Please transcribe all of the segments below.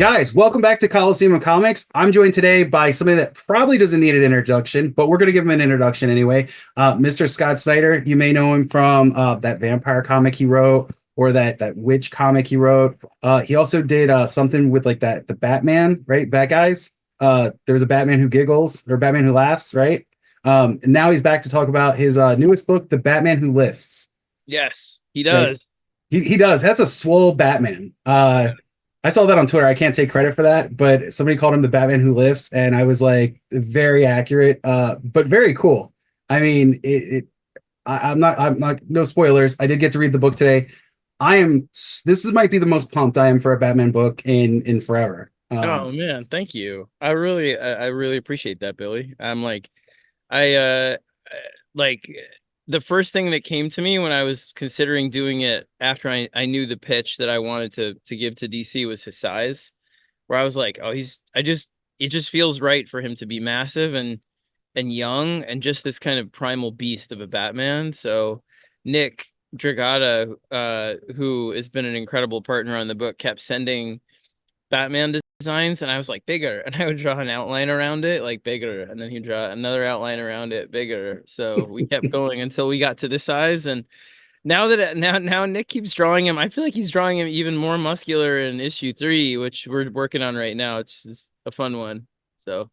Guys, welcome back to Coliseum of Comics. I'm joined today by somebody that probably doesn't need an introduction, but we're going to give him an introduction anyway. Mr. Scott Snyder. You may know him from that vampire comic he wrote or that witch comic he wrote. He also did something with like the Batman, right? Bad guys. There was a Batman who giggles or Batman who laughs, right? And now he's back to talk about his newest book, The Batman Who Lifts. Yes, he Right? does. He does. That's a swole Batman. I saw that on Twitter. I can't take credit for that, but somebody called him the Batman Who Lifts, and I was like, very accurate, but very cool. I mean, I'm not, no spoilers. I did get to read the book today. I am, this is might be the most pumped I am for a Batman book in forever. Oh man, thank you. I really appreciate that, Billy. I'm like, like the first thing that came to me when I was considering doing it after I knew the pitch that I wanted to give to DC was his size, where I was like, oh, it just feels right for him to be massive and young and just this kind of primal beast of a Batman. So Nick Dragata, who has been an incredible partner on the book, kept sending Batman designs, and I was like, bigger, and I would draw an outline around it, like bigger, and then he'd draw another outline around it, bigger. So we kept going until we got to this size, and now Nick keeps drawing him. I feel like he's drawing him even more muscular in issue 3, which we're working on right now. It's just a fun one. So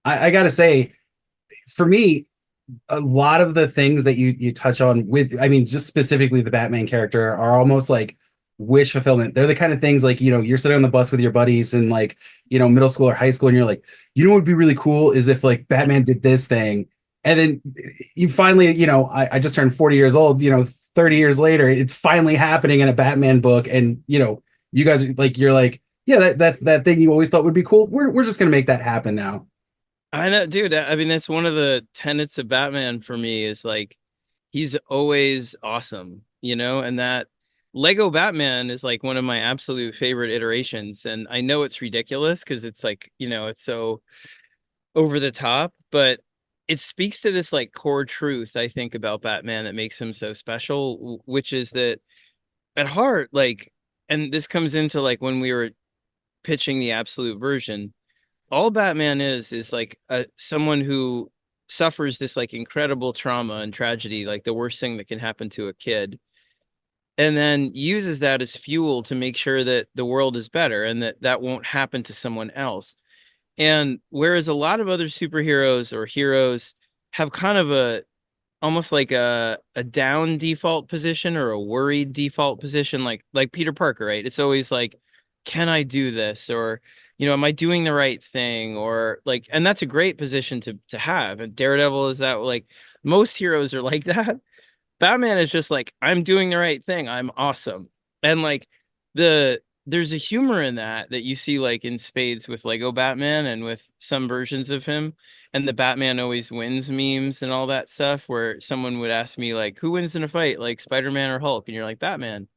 I gotta say, for me, a lot of the things that you touch on with, I mean, just specifically the Batman character are almost like wish fulfillment. They're the kind of things like, you're sitting on the bus with your buddies in like, middle school or high school, and you're like, what would be really cool is if like Batman did this thing. And then you finally, I just turned 40 years old, 30 years later, it's finally happening in a Batman book. And, you guys like, you're like, yeah, that thing you always thought would be cool. We're just gonna make that happen now. I know, dude. I mean, that's one of the tenets of Batman for me is like he's always awesome, and that Lego Batman is like one of my absolute favorite iterations. And I know it's ridiculous because it's like, it's so over the top, but it speaks to this like core truth, I think, about Batman that makes him so special, which is that at heart, like, and this comes into like when we were pitching the absolute version, all Batman is like someone who suffers this like incredible trauma and tragedy, like the worst thing that can happen to a kid, and then uses that as fuel to make sure that the world is better and that that won't happen to someone else. And whereas a lot of other superheroes or heroes have kind of a almost like a down default position or a worried default position, like Peter Parker, right? It's always like, can I do this? Or, am I doing the right thing? Or like, and that's a great position to have. And Daredevil is that, like, most heroes are like that. Batman is just like, I'm doing the right thing. I'm awesome. And like there's a humor in that you see like in spades with Lego Batman and with some versions of him, and the Batman always wins memes and all that stuff, where someone would ask me like, who wins in a fight, like Spider-Man or Hulk? And you're like, Batman.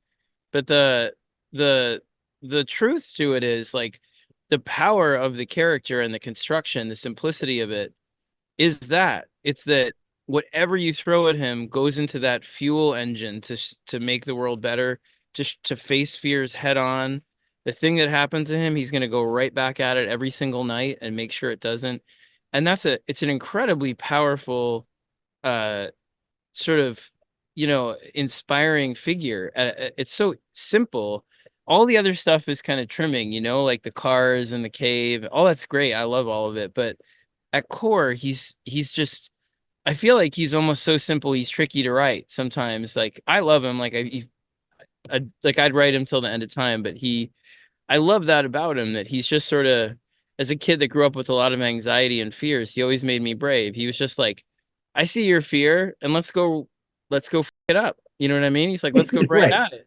But the the truth to it is like the power of the character and the construction, the simplicity of it is that it's that whatever you throw at him goes into that fuel engine to make the world better, to face fears head on. The thing that happened to him, he's going to go right back at it every single night and make sure it doesn't. And it's an incredibly powerful uh sort of, inspiring figure. It's so simple. All the other stuff is kind of trimming, like the cars and the cave. All that's great. I love all of it, but at core, he's just, I feel like he's almost so simple. He's tricky to write sometimes. Like I love him. Like I'd write him till the end of time. But I love that about him, that he's just sort of, as a kid that grew up with a lot of anxiety and fears, he always made me brave. He was just like, I see your fear, and let's go f it up. You know what I mean? He's like, let's go right Right. at it.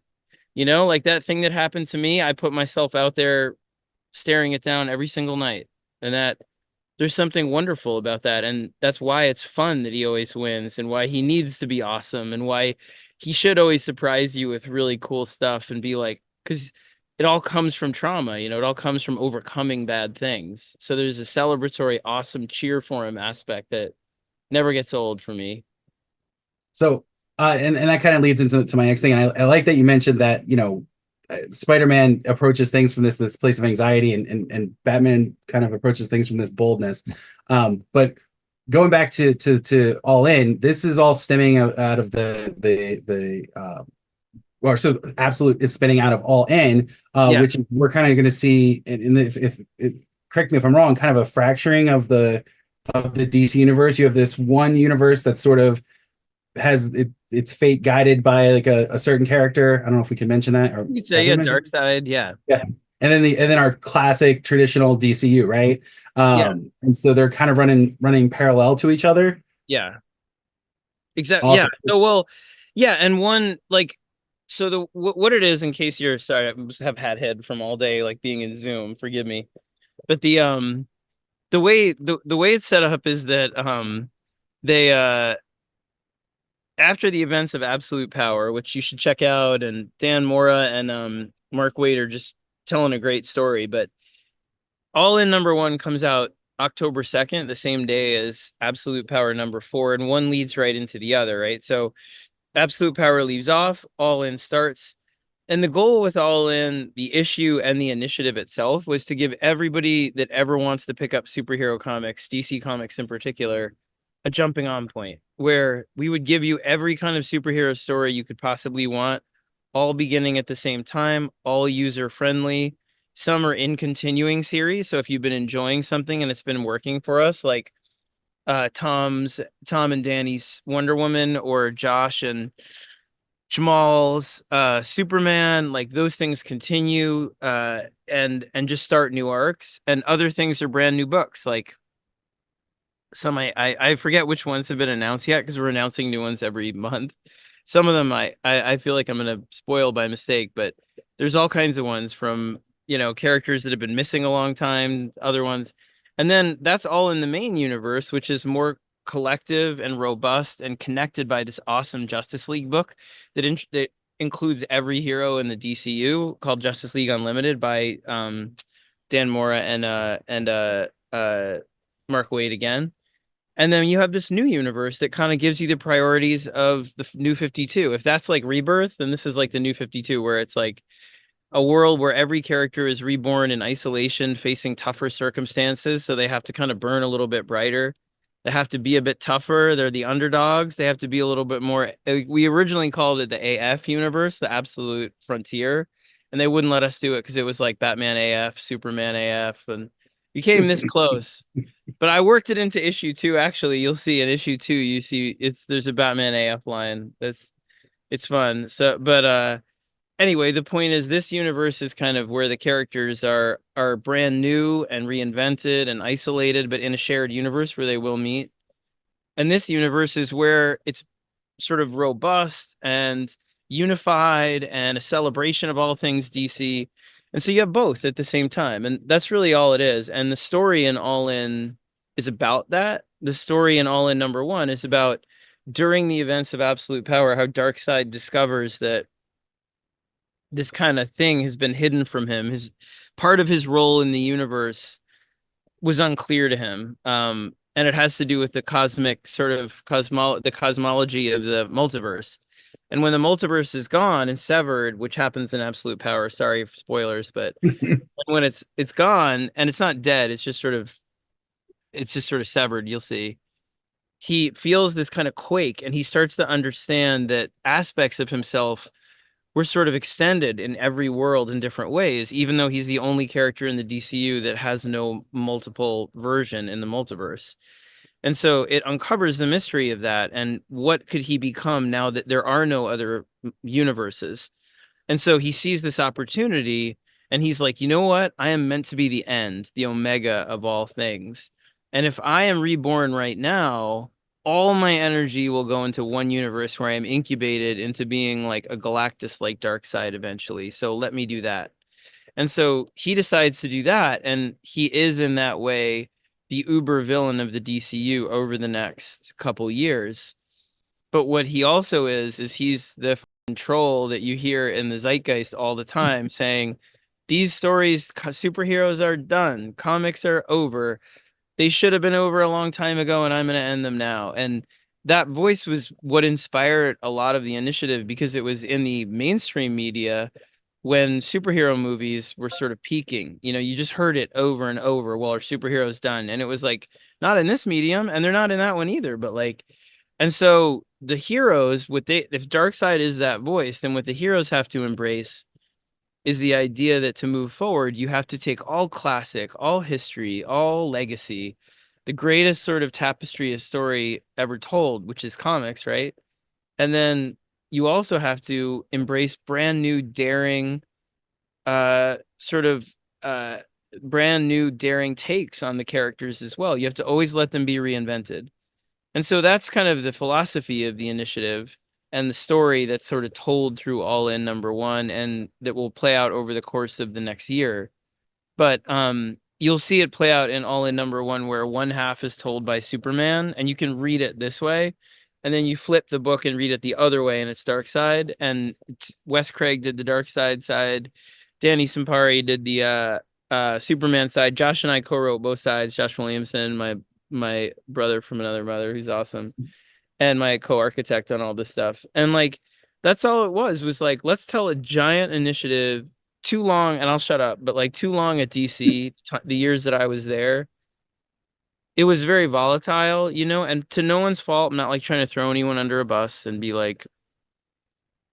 Like that thing that happened to me, I put myself out there staring it down every single night, and that there's something wonderful about that. And that's why it's fun that he always wins, and why he needs to be awesome, and why he should always surprise you with really cool stuff and be like, because it all comes from trauma, it all comes from overcoming bad things. So there's a celebratory, awesome cheer for him aspect that never gets old for me. So, and that kind of leads into my next thing. And I like that you mentioned that, Spider-Man approaches things from this place of anxiety, and Batman kind of approaches things from this boldness. But going back to All In, this is all stemming out of the or so Absolute is spinning out of All In, Yeah. which we're kind of going to see in the, if correct me if I'm wrong, kind of a fracturing of the DC universe. You have this one universe that sort of has its fate guided by like a certain character. I don't know if we can mention that, or You say have we yeah, mentioned? Dark Side, yeah. Yeah. And then our classic traditional DCU, right? Yeah. And so they're kind of running parallel to each other. Yeah. Exactly. Yeah. Awesome. So well, yeah, and one like so what it is in case you're sorry, I just have had head from all day like being in Zoom, forgive me. But the way it's set up is that they after the events of Absolute Power, which you should check out, and Dan Mora and Mark Waid are just telling a great story, but All In #1 comes out October 2nd, the same day as Absolute Power #4, and one leads right into the other, right? So Absolute Power leaves off, All In starts. And the goal with All In, the issue and the initiative itself, was to give everybody that ever wants to pick up superhero comics, DC Comics in particular, a jumping on point where we would give you every kind of superhero story you could possibly want, all beginning at the same time, all user friendly. Some are in continuing series. So if you've been enjoying something and it's been working for us, like Tom and Danny's Wonder Woman, or Josh and Jamal's Superman, like those things continue and just start new arcs, and other things are brand new books. Like some I forget which ones have been announced yet because we're announcing new ones every month. Some of them I feel like I'm gonna spoil by mistake, but there's all kinds of ones from characters that have been missing a long time, other ones, and then that's all in the main universe, which is more collective and robust and connected by this awesome Justice League book that includes every hero in the DCU, called Justice League Unlimited by Dan Mora and Mark Waid again. And then you have this new universe that kind of gives you the priorities of the new 52. If that's like Rebirth, then this is like the new 52, where it's like a world where every character is reborn in isolation, facing tougher circumstances. So they have to kind of burn a little bit brighter. They have to be a bit tougher. They're the underdogs. They have to be a little bit more. We originally called it the AF universe, the Absolute Frontier, and they wouldn't let us do it because it was like Batman AF, Superman AF, and we came this close. But I worked it into issue 2. Actually, you'll see in issue 2, you see there's a Batman AF line. It's fun. So, but anyway, the point is this universe is kind of where the characters are brand new and reinvented and isolated, but in a shared universe where they will meet. And this universe is where it's sort of robust and unified and a celebration of all things DC. And so you have both at the same time. And that's really all it is. And the story in All In is about that. The story in All In #1 is about during the events of Absolute Power, how Darkseid discovers that this kind of thing has been hidden from him. His part of his role in the universe was unclear to him. And it has to do with the cosmic sort of the cosmology of the multiverse. And when the multiverse is gone and severed, which happens in Absolute Power, sorry for spoilers, but when it's gone and it's not dead, it's just sort of severed, you'll see. He feels this kind of quake and he starts to understand that aspects of himself were sort of extended in every world in different ways, even though he's the only character in the DCU that has no multiple version in the multiverse. And so it uncovers the mystery of that and what could he become now that there are no other universes. And so he sees this opportunity and he's like, you know what? I am meant to be the end, the omega of all things. And if I am reborn right now, all my energy will go into one universe where I am incubated into being like a Galactus like Darkseid eventually. So let me do that. And so he decides to do that. And he is in that way the uber villain of the DCU over the next couple years. But what he also is he's the troll that you hear in the zeitgeist all the time saying, these stories, superheroes are done, comics are over. They should have been over a long time ago, and I'm going to end them now. And that voice was what inspired a lot of the initiative because it was in the mainstream media when superhero movies were sort of peaking. You know, you just heard it over and over. Well, our superhero's done, and it was like not in this medium, and they're not in that one either. But like, and so the heroes, what they if Darkseid is that voice, then what the heroes have to embrace is the idea that to move forward, you have to take all classic, all history, all legacy, the greatest sort of tapestry of story ever told, which is comics, right? And then you also have to embrace brand new, daring, sort of uh, brand new, daring takes on the characters as well. You have to always let them be reinvented. And so that's kind of the philosophy of the initiative and the story that's sort of told through All In #1 and that will play out over the course of the next year. But you'll see it play out in All In #1 where one half is told by Superman and you can read it this way. And then you flip the book and read it the other way and it's Darkseid. And Wes Craig did the Darkseid side. Danny Sampari did the Superman side. Josh and I co-wrote both sides. Josh Williamson, my brother from another mother, who's awesome, and my co-architect on all this stuff. And like that's all it was like let's tell a giant initiative too long, and I'll shut up, but like too long at DC, the years that I was there, it was very volatile, you know, and to no one's fault. I'm not like trying to throw anyone under a bus and be like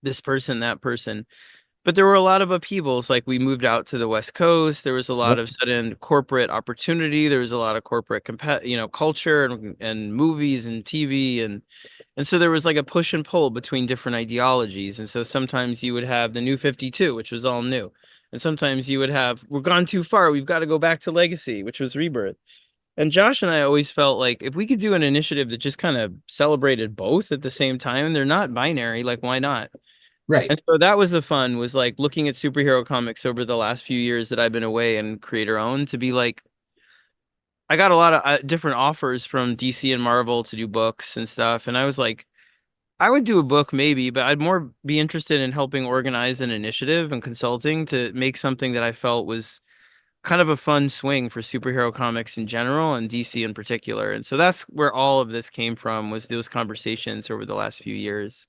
this person, that person. But there were a lot of upheavals. Like we moved out to the West Coast. There was a lot Yep. of sudden corporate opportunity. There was a lot of corporate culture and movies and TV and so there was like a push and pull between different ideologies. And so sometimes you would have the New 52, which was all new. And sometimes you would have, we're gone too far. We've got to go back to Legacy, which was Rebirth. And Josh and I always felt like if we could do an initiative that just kind of celebrated both at the same time, and they're not binary, like why not? Right. And so that was the fun, was like looking at superhero comics over the last few years that I've been away and creator owned to be like, I got a lot of different offers from DC and Marvel to do books and stuff. And I was like, I would do a book maybe, but I'd more be interested in helping organize an initiative and consulting to make something that I felt was kind of a fun swing for superhero comics in general and DC in particular. And so that's where all of this came from, was those conversations over the last few years.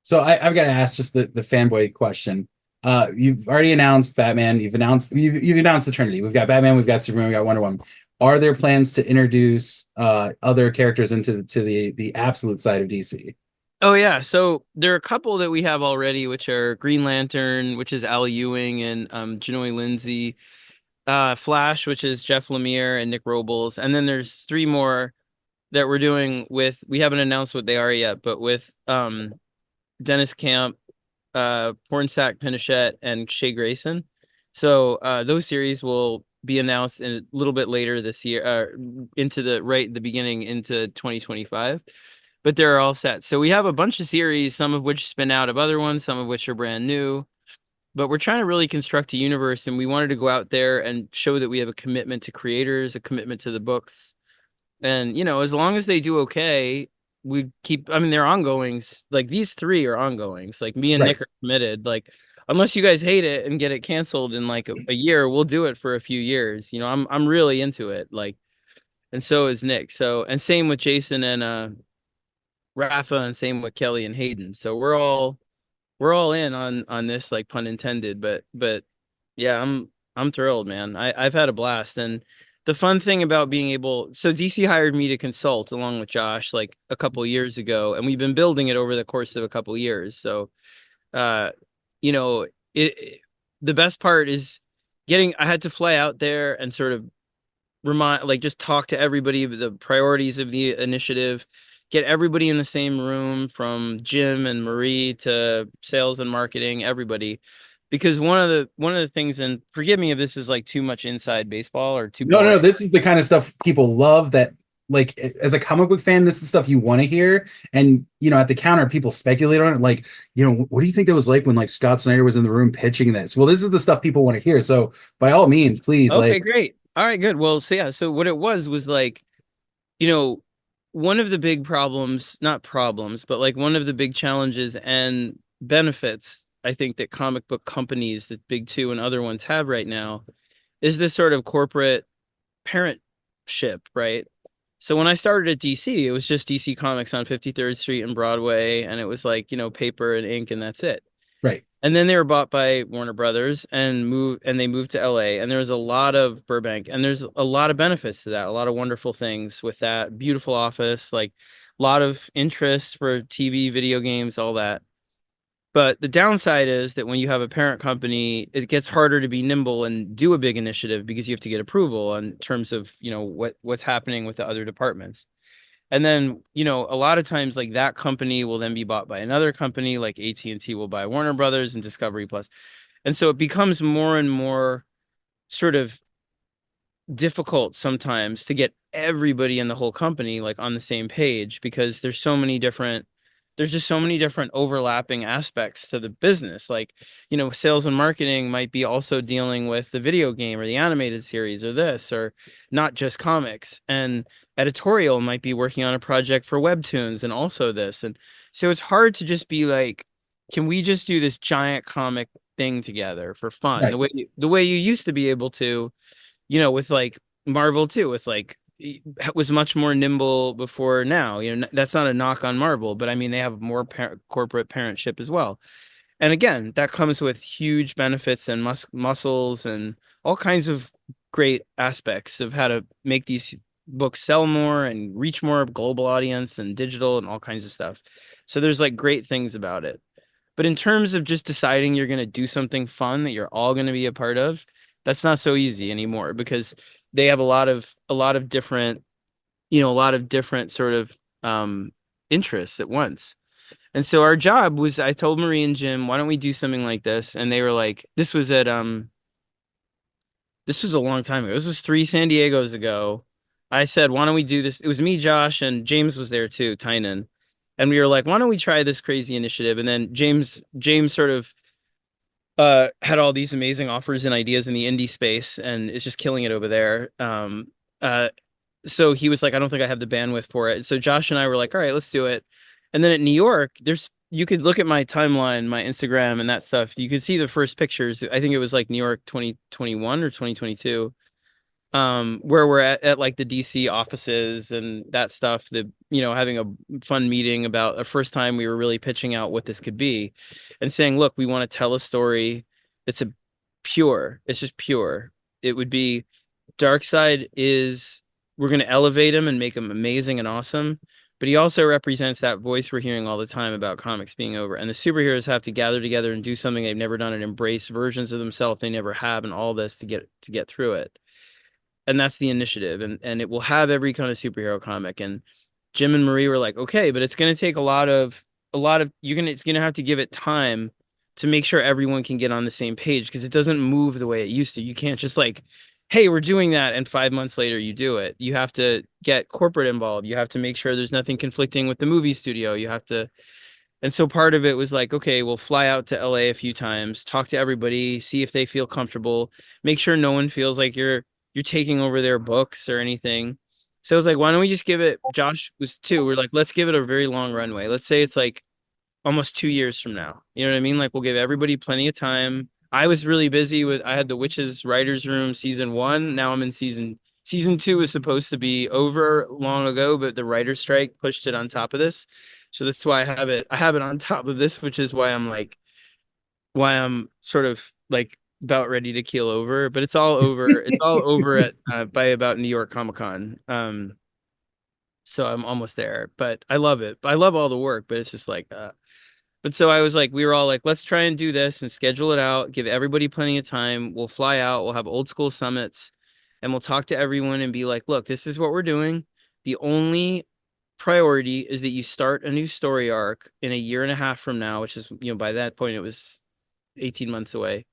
So I've got to ask just the fanboy question. You've already announced Batman. You've announced the Trinity. We've got Batman. We've got Superman. We got Wonder Woman. Are there plans to introduce other characters into the absolute side of DC? Oh yeah, so there are a couple that we have already, which are Green Lantern, which is Al Ewing and Janoy Lindsay, Flash, which is Jeff Lemire and Nick Robles, and then there's three more that we're doing with. We haven't announced what they are yet, but with Dennis Camp, Pornsack Pinochet, and Shea Grayson. So those series will be announced in a little bit later this year, into the beginning into 2025. But they're all set. So we have a bunch of series, some of which spin out of other ones, some of which are brand new. But we're trying to really construct a universe, and we wanted to go out there and show that we have a commitment to creators, a commitment to the books. And, you know, as long as they do okay, we keep, I mean, they're ongoings. Like these three are ongoings. Like me and Right. Nick are committed. Like, unless you guys hate it and get it canceled in like a year, we'll do it for a few years. You know, I'm really into it. Like, and so is Nick. So, and same with Jason and Rafa, and same with Kelly and Hayden. So we're all in on this, like pun intended. But yeah, I'm thrilled, man. I've had a blast. And the fun thing about being able, so DC hired me to consult along with Josh like a couple years ago, and we've been building it over the course of a couple years. So uh you know, the best part is I had to fly out there and sort of remind, like, just talk to everybody, the priorities of the initiative, get everybody in the same room, from Jim and Marie to sales and marketing, everybody. Because one of the things, and forgive me if this is like too much inside baseball or too No, no, boring. no. This is the kind of stuff people love. That like as a comic book fan, this is stuff you want to hear. And at the counter, people speculate on it. Like, what do you think that was like when like Scott Snyder was in the room pitching this? Well, this is the stuff people want to hear. So by all means, please, like, Okay, great. All right, good. Well, so yeah, so what it was like, you know, one of the big problems, not problems, but like one of the big challenges and benefits, I think, that comic book companies, the big two and other ones, have right now is this sort of corporate parentship, right? So when I started at DC, it was just DC Comics on 53rd Street and Broadway, and it was like, paper and ink, and that's it. right. And then they were bought by Warner Brothers and they moved to LA, and there was a lot of Burbank, and there's a lot of benefits to that, a lot of wonderful things with that beautiful office, like a lot of interest for TV, video games, all that. But the downside is that when you have a parent company, it gets harder to be nimble and do a big initiative because you have to get approval in terms of, what's happening with the other departments. And then, a lot of times like that company will then be bought by another company, like AT&T will buy Warner Brothers and Discovery Plus. And so it becomes more and more sort of difficult sometimes to get everybody in the whole company like on the same page because there's just so many different overlapping aspects to the business. Like, sales and marketing might be also dealing with the video game or the animated series or this, or not just comics. And editorial might be working on a project for webtoons and also this. And so it's hard to just be like, can we just do this giant comic thing together for fun? Right. The way you used to be able to, with like Marvel too, with like was much more nimble before now. That's not a knock on Marvel, but I mean they have more corporate parentship as well. And again, that comes with huge benefits and muscles and all kinds of great aspects of how to make these books sell more and reach more of global audience and digital and all kinds of stuff. So there's like great things about it. But in terms of just deciding you're going to do something fun that you're all going to be a part of, that's not so easy anymore because they have a lot of different, a lot of different sort of interests at once. And so our job was I told Marie and Jim, why don't we do something like this? And they were like, this was a long time ago. This was 3 San Diegos ago. I said, why don't we do this? It was me, Josh, and James was there too, Tynan. And we were like, why don't we try this crazy initiative? And then James sort of had all these amazing offers and ideas in the indie space and is just killing it over there. Uh so he was like, I don't think I have the bandwidth for it. So Josh and I were like, all right, let's do it. And then at New York, you could look at my timeline, my Instagram and that stuff. You could see the first pictures. I think it was like New York 2021 or 2022, where we're at like the DC offices and that stuff, having a fun meeting about a first time we were really pitching out what this could be and saying, look, we want to tell a story that's it's just pure. It would be Darkseid is we're going to elevate him and make him amazing and awesome, but he also represents that voice we're hearing all the time about comics being over. And the superheroes have to gather together and do something they've never done and embrace versions of themselves they never have and all this to get through it. And that's the initiative. And it will have every kind of superhero comic. And Jim and Marie were like, okay, but it's going to take it's going to have to give it time to make sure everyone can get on the same page because it doesn't move the way it used to. You can't just like, hey, we're doing that, and 5 months later you do it. You have to get corporate involved. You have to make sure there's nothing conflicting with the movie studio. And so part of it was like, okay, we'll fly out to LA a few times, talk to everybody, see if they feel comfortable, make sure no one feels like you're taking over their books or anything. So I was like, why don't we just give it, Josh was 2. We're like, let's give it a very long runway. Let's say it's like almost 2 years from now. You know what I mean? Like we'll give everybody plenty of time. I was really busy I had the Witches Writers Room season 1. Now I'm in season 2 was supposed to be over long ago, but the writer's strike pushed it on top of this. So that's why I have it on top of this, which is why I'm sort of like about ready to keel over, but it's all over. It's all over at by about New York Comic Con. So I'm almost there, but I love it. I love all the work, but it's just like but so I was like, we were all like, let's try and do this and schedule it out, give everybody plenty of time. We'll fly out, we'll have old school summits, and we'll talk to everyone and be like, look, this is what we're doing. The only priority is that you start a new story arc in a year and a half from now, which is, by that point it was 18 months away.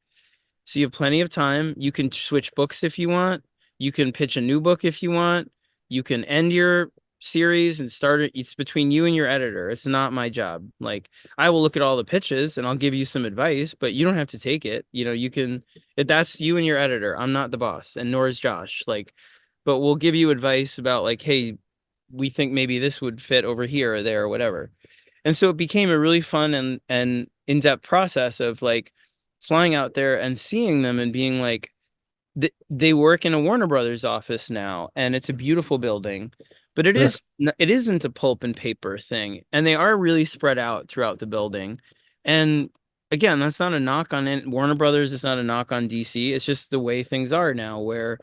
So you have plenty of time. You can switch books if you want. You can pitch a new book if you want. You can end your series and start it. It's between you and your editor. It's not my job. Like I will look at all the pitches and I'll give you some advice, but you don't have to take it. You can, that's you and your editor. I'm not the boss, and nor is Josh. Like, but we'll give you advice about like, hey, we think maybe this would fit over here or there or whatever. And so it became a really fun and in-depth process of like flying out there and seeing them and being like, they work in a Warner Brothers office now, and it's a beautiful building, but Sure. it isn't a pulp and paper thing, and they are really spread out throughout the building. And again, that's not a knock on it. Warner Brothers. It's not a knock on DC. It's just the way things are now, where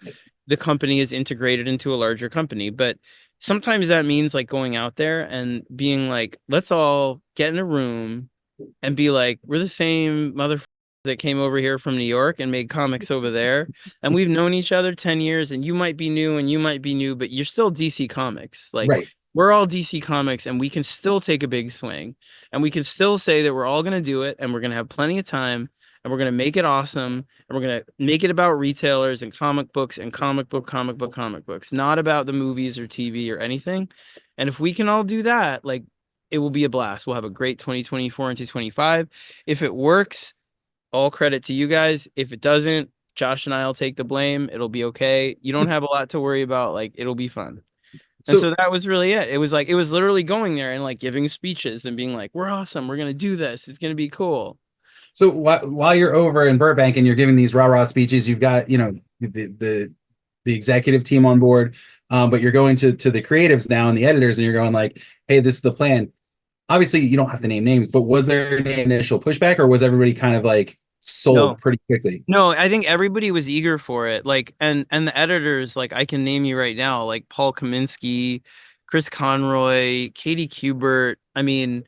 the company is integrated into a larger company. But sometimes that means like going out there and being like, let's all get in a room and be like, we're the same motherfuckers that came over here from New York and made comics over there. And we've known each other 10 years, and you might be new and you might be new, but you're still DC Comics. Like, Right. we're all DC Comics, and we can still take a big swing. And we can still say that we're all going to do it, and we're going to have plenty of time, and we're going to make it awesome. And we're going to make it about retailers and comic books and comic books, not about the movies or TV or anything. And if we can all do that, like, it will be a blast. We'll have a great 2024 into 25. If it works, all credit to you guys. If it doesn't, Josh and I'll take the blame. It'll be okay. You don't have a lot to worry about. Like, it'll be fun. And So so that was really it. It was like, it was literally going there and like giving speeches and being like, we're awesome. We're going to do this. It's going to be cool. so while you're over in Burbank and you're giving these rah-rah speeches, you've got, the executive team on board, but you're going to the creatives now and the editors, and you're going like, hey, this is the plan. Obviously, you don't have to name names, but was there any initial pushback, or was everybody kind of like sold No, pretty quickly? no, I think everybody was eager for it. Like, and the editors, like I can name you right now, like Paul Kaminsky, Chris Conroy, Katie Kubert. I mean,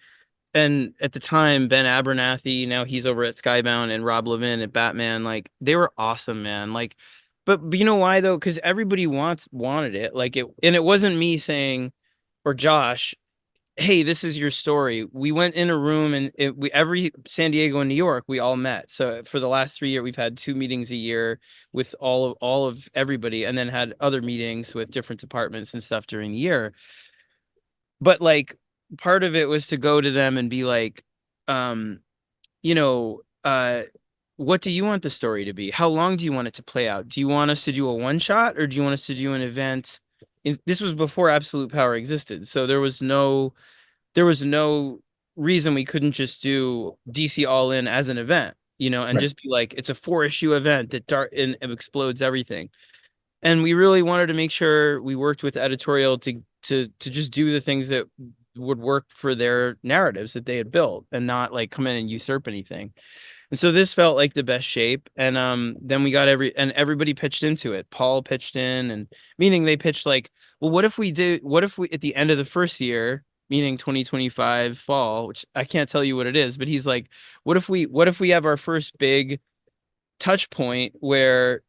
and at the time, Ben Abernathy, now he's over at Skybound, and Rob Levin at Batman. Like, they were awesome, man. Like, but you know why though? Because everybody wanted it. Like, and it wasn't me saying, or Josh, hey, this is your story. We went in a room, and we every San Diego and New York, we all met. So for the last 3 years, we've had 2 meetings a year with all of everybody, and then had other meetings with different departments and stuff during the year. But like, part of it was to go to them and be like, um, you know, what do you want the story to be? How long do you want it to play out? Do you want us to do a one shot, or do you want us to do an event? This was before Absolute Power existed, so there was no reason we couldn't just do DC All In as an event, and Right. just be like, it's a 4 issue event that and explodes everything. And we really wanted to make sure we worked with Editorial to just do the things that would work for their narratives that they had built, and not like come in and usurp anything. And so this felt like the best shape. And then we got everybody pitched into it. Paul pitched in, and meaning they pitched like, well, what if we at the end of the first year, meaning 2025 fall, which I can't tell you what it is, but he's like, what if we have our first big touch point where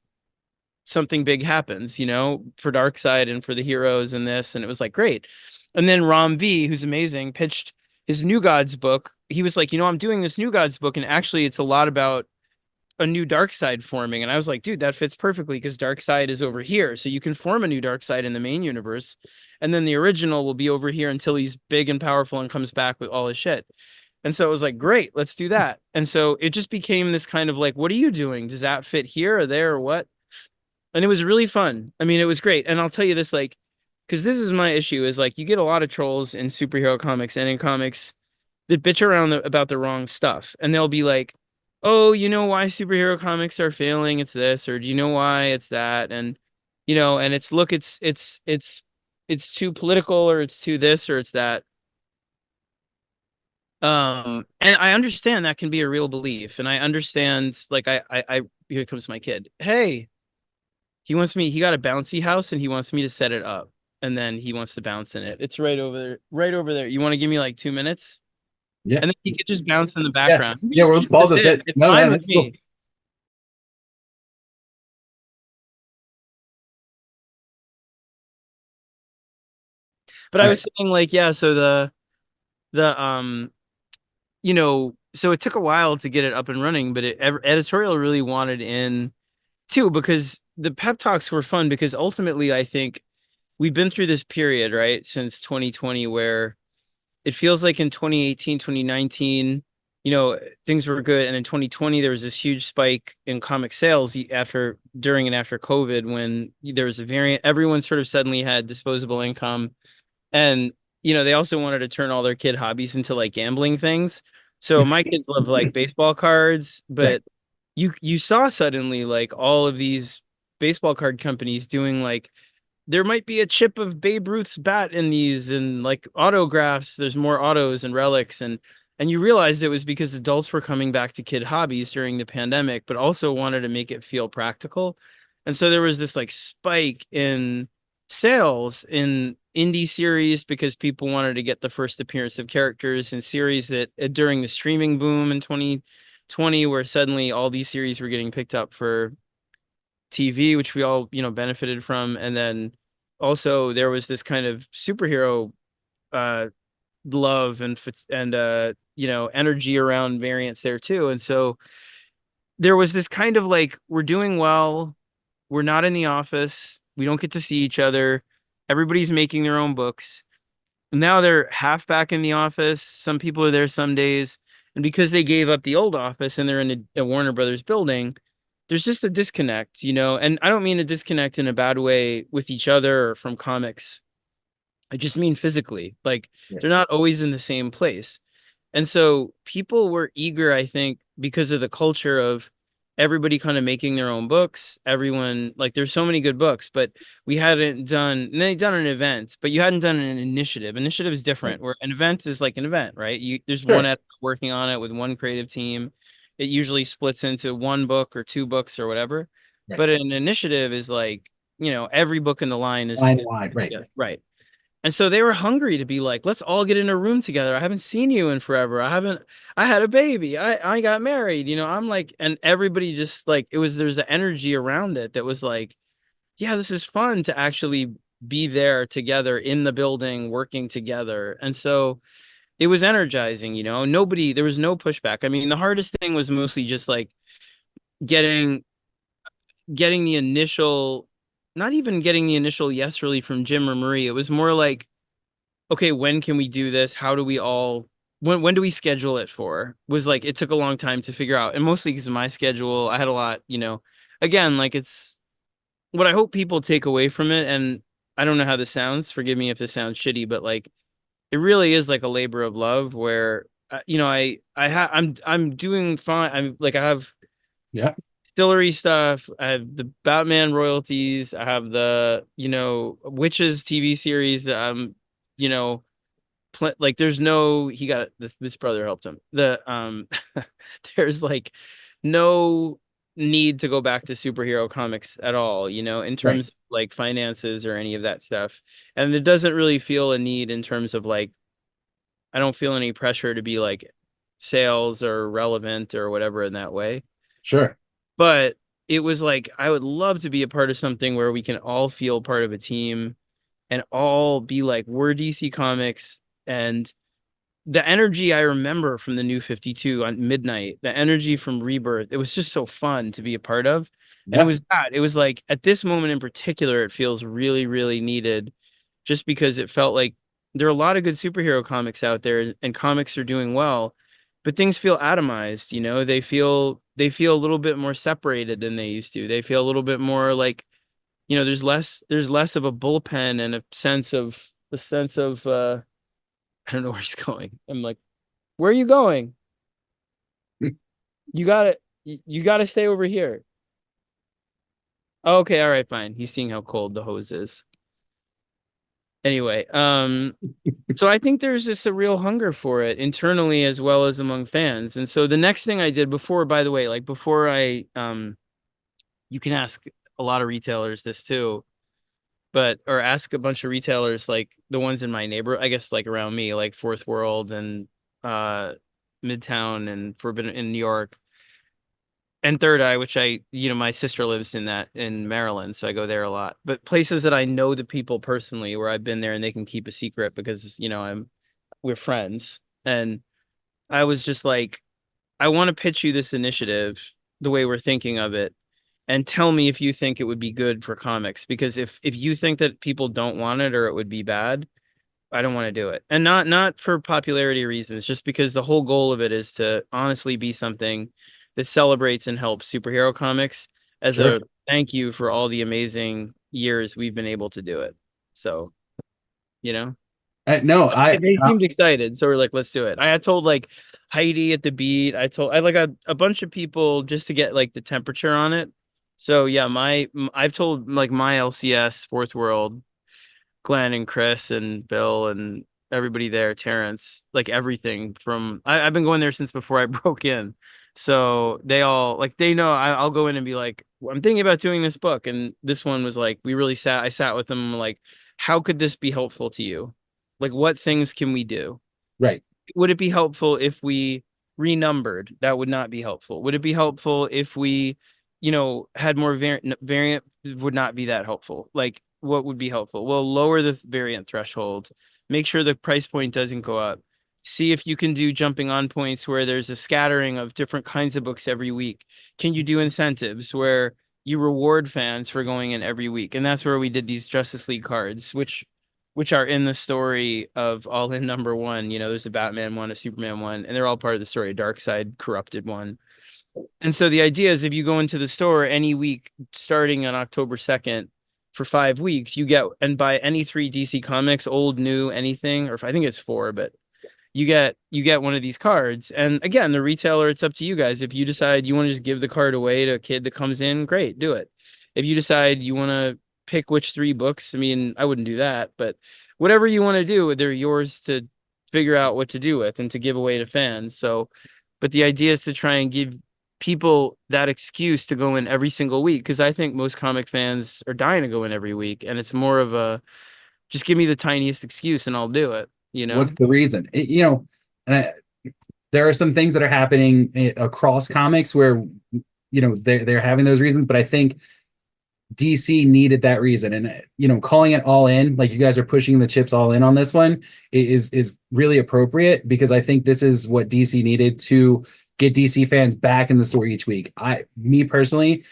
something big happens, for Darkseid and for the heroes and this. And it was like, great. And then Ram V, who's amazing, pitched his New Gods book. He was like, I'm doing this New Gods book, and actually it's a lot about a new Darkseid forming. And I was like, dude, that fits perfectly, because Darkseid is over here. So you can form a new Darkseid in the main universe. And then the original will be over here until he's big and powerful and comes back with all his shit. And so it was like, great, let's do that. And so it just became this kind of like, what are you doing? Does that fit here or there or what? And it was really fun. I mean, it was great. And I'll tell you this, like, because this is my issue, is like, you get a lot of trolls in superhero comics and in comics that bitch around about the wrong stuff. And they'll be like, oh, you know why superhero comics are failing? It's this, or do you know why it's that? And, and it's, look, it's too political, or it's too this, or it's that. And I understand that can be a real belief. And I understand, like, here comes my kid. Hey, he got a bouncy house, and he wants me to set it up. And then he wants to bounce in it. It's right over there, right over there. You want to give me like 2 minutes? Yeah. And then he could just bounce in the Yeah. background. We Yeah. just Well, let's keep pause this this in. bit. It's No, fine man, with that's cool. me. But All I right. was saying, like, yeah, so the so it took a while to get it up and running, but editorial really wanted in too, because the pep talks were fun, because ultimately I think we've been through this period, right, since 2020, where it feels like in 2018, 2019, things were good. And in 2020, there was this huge spike in comic sales during and after COVID, when there was a variant. Everyone sort of suddenly had disposable income. And, they also wanted to turn all their kid hobbies into like gambling things. So my kids love like baseball cards, Right. but you saw suddenly like all of these baseball card companies doing like, there might be a chip of Babe Ruth's bat in these, and like autographs. There's more autos and relics, and And you realized it was because adults were coming back to kid hobbies during the pandemic, but also wanted to make it feel practical. And so there was this like spike in sales in indie series because people wanted to get the first appearance of characters in series that during the streaming boom in 2020, where suddenly all these series were getting picked up for TV, which we all, benefited from. And then also there was this kind of superhero uh love and energy around variants there too. And so there was this kind of like, we're doing well, we're not in the office, we don't get to see each other, everybody's making their own books. Now they're half back in the office, some people are there some days, and because they gave up the old office and they're in a Warner Brothers building, there's just a disconnect, and I don't mean a disconnect in a bad way with each other or from comics. I just mean physically. Like Yeah. they're not always in the same place. And so people were eager, I think, because of the culture of everybody kind of making their own books. Everyone, like, there's so many good books, but we hadn't done, and they'd done an event, but you hadn't done an initiative. Initiative is Right. different, where an event is like an event, right? There's one Sure. editor working on it with one creative team. It usually splits into one book or two books or whatever. Right. But an initiative is like, every book in the line Line wide. Right. yeah, right. And so they were hungry to be like, let's all get in a room together. I haven't seen you in forever. I had a baby. I got married. I'm like, and everybody just like, there's an energy around it that was like, yeah, this is fun to actually be there together in the building, working together. And so it was energizing, there was no pushback. I mean, the hardest thing was mostly just like getting, getting the initial, not even getting the initial yes really from Jim or Marie. It was more like, okay, when can we do this? How do we all when do we schedule it for? Was like it took a long time to figure out. And mostly because of my schedule, I had a lot, again, like it's what I hope people take away from it. And I don't know how this sounds. Forgive me if this sounds shitty, but like it really is like a labor of love where I'm doing fine. I have Yeah. distillery stuff. I have the Batman royalties. I have the, Witches TV series that I'm, you know, like there's no he got this brother helped him there's like no need to go back to superhero comics at all, in Right. terms of like finances or any of that stuff. And it doesn't really feel a need in terms of like I don't feel any pressure to be like sales or relevant or whatever in that way. Sure. But it was like I would love to be a part of something where we can all feel part of a team and all be like we're DC Comics. And the energy I remember from the New 52 on Midnight, the energy from Rebirth, it was just so fun to be a part of. And Yeah. it was like at this moment in particular, it feels really, really needed just because it felt like there are a lot of good superhero comics out there and comics are doing well, but things feel atomized, they feel a little bit more separated than they used to. They feel a little bit more like, there's less of a bullpen and a sense of I don't know where he's going. I'm like, where are you going? You got to you got to stay over here. Oh, okay, all right, fine. He's seeing how cold the hose is. Anyway, so I think there's just a real hunger for it internally as well as among fans. And so the next thing I did before, by the way, like before you can ask a lot of retailers this too, but or ask a bunch of retailers like the ones in my neighborhood, I guess like around me, like Fourth World and uh Midtown and Forbidden in New York and Third Eye, which my sister lives in Maryland, so I go there a lot. But places that I know the people personally, where I've been there and they can keep a secret because we're friends. And I was just like, I want to pitch you this initiative the way we're thinking of it, and tell me if you think it would be good for comics. Because if you think that people don't want it or it would be bad, I don't want to do it. And not for popularity reasons, just because the whole goal of it is to honestly be something that celebrates and helps superhero comics as Sure. a thank you for all the amazing years we've been able to do it. So, you know. No, They seemed excited, so we're like, let's do it. I had told like Heidi at the beat. I like a bunch of people just to get like the temperature on it. So yeah, I've told like my LCS Fourth World, Glenn and Chris and Bill and everybody there, Terrence, like everything from I've been going there since before I broke in. So they all like they know I'll go in and be like, I'm thinking about doing this book. And this one was like, I sat with them like, how could this be helpful to you? Like, what things can we do? Right. Would it be helpful if we renumbered? That would not be helpful. Would it be helpful if we, had more variant? Would not be that helpful. Like, what would be helpful? Well, lower the variant threshold. Make sure the price point doesn't go up. See if you can do jumping on points where there's a scattering of different kinds of books every week. Can you do incentives where you reward fans for going in every week? And that's where we did these Justice League cards, which are in the story of All In number one. There's a Batman one, a Superman one, and they're all part of the story. Darkseid corrupted one. And so the idea is if you go into the store any week starting on October 2nd for 5 weeks, you get and buy any three DC comics, old, new, anything, or I think it's four, but you get one of these cards. And again, the retailer, it's up to you guys. If you decide you want to just give the card away to a kid that comes in, great, do it. If you decide you want to pick which three books, I mean, I wouldn't do that, but whatever you want to do, they're yours to figure out what to do with and to give away to fans. So, but the idea is to try and give people that excuse to go in every single week because I think most comic fans are dying to go in every week, and it's more of a just give me the tiniest excuse and I'll do it, you know? What's the reason? And there are some things that are happening across comics where they're having those reasons, but I think DC needed that reason, and calling it all in, like you guys are pushing the chips all in on this one, is really appropriate because I think this is what DC needed to get DC fans back in the store each week. Me personally,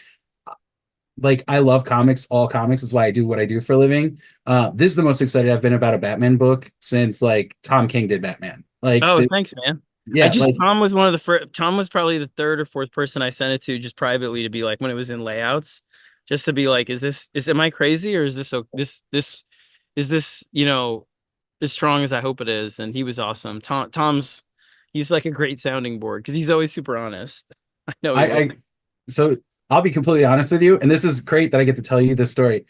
like I love comics, all comics. That's why I do what I do for a living. This is the most excited I've been about a Batman book since like Tom King did Batman. Oh, thanks, man. Yeah, like Tom was one of the first, Tom was probably the third or fourth person I sent it to just privately to be like, when it was in layouts, just to be like, am I crazy or is is this, as strong as I hope it is? And he was awesome. He's like a great sounding board because he's always super honest. I know he will. I so I'll be completely honest with you, and this is great that I get to tell you this story.